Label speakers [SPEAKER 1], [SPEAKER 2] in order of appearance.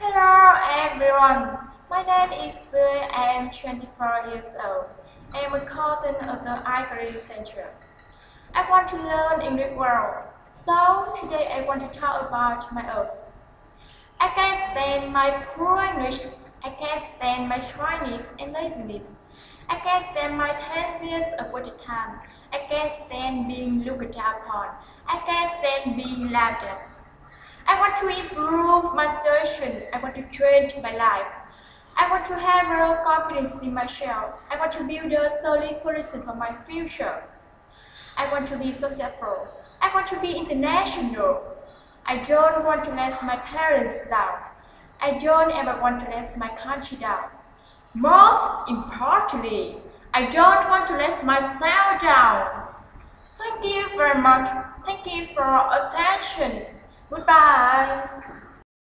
[SPEAKER 1] Hello everyone, my name is Tươi. I am 24 years old. I am a content of the Agri Center. I want to learn English well, so today I want to talk about my own. I can't stand my poor English. I can't stand my shyness and laziness. I can't stand my 10 years of water time. I can't stand being looked down upon. I can't stand being laughed at. I want to improve my situation. I want to change my life. I want to have real confidence in myself. I want to build a solid person for my future. I want to be successful. I want to be international. I don't want to let my parents down. I don't ever want to let my country down. Most importantly, I don't want to let myself down. Thank you very much. Thank you for attention. Goodbye.